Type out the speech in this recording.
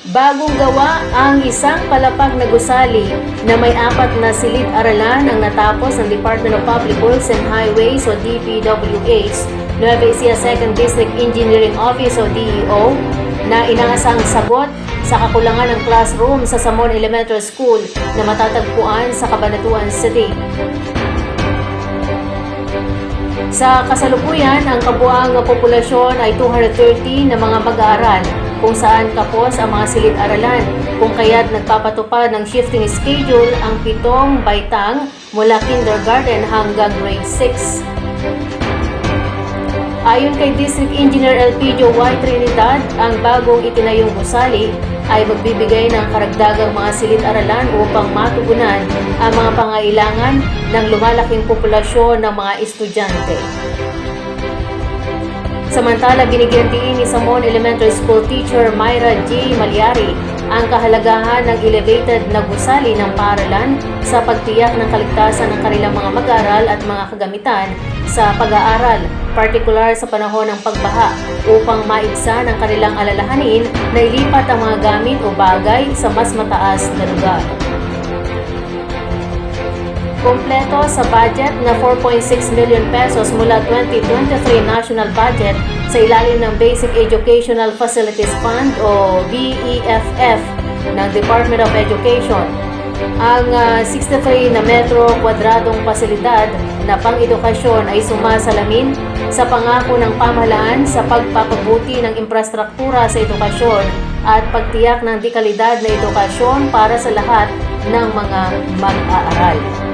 Bagong gawa ang isang palapag na gusali na may 4 na silid-aralan ang natapos ng Department of Public Works and Highways o DPWH, Nueva Ecija 2nd District Engineering Office o DEO, na inaasang sagot sa kakulangan ng classroom sa Samon Elementary School na matatagpuan sa Cabanatuan City. Sa kasalukuyan, ang kabuang populasyon ay 230 na mga mag-aaral, kung saan kapos ang mga silid-aralan, kung kaya't nagpapatupad ng shifting schedule ang 7 baitang mula kindergarten hanggang grade 6. Ayon kay District Engineer Elpidio Y. Trinidad, ang bagong itinayong gusali ay magbibigay ng karagdagang mga silid-aralan upang matugunan ang mga pangailangan ng lumalaking populasyon ng mga estudyante. Samantala, binigyan din ni Samon Elementary School teacher Myra G. Malyari ang kahalagahan ng elevated na gusali ng paaralan sa pagtiyak ng kaligtasan ng kanilang mga mag-aaral at mga kagamitan sa pag-aaral, partikular sa panahon ng pagbaha, upang maibsan ang kanilang alalahanin na ilipat ang mga gamit o bagay sa mas mataas na lugar. Kompleto sa budget na 4.6 million pesos mula 2023 national budget sa ilalim ng Basic Educational Facilities Fund o BEFF ng Department of Education. Ang 63 na metro kwadradong pasilidad na pang-edukasyon ay sumasalamin sa pangako ng pamahalaan sa pagpapabuti ng infrastruktura sa edukasyon at pagtiyak ng dekalidad na edukasyon para sa lahat ng mga mag-aaral.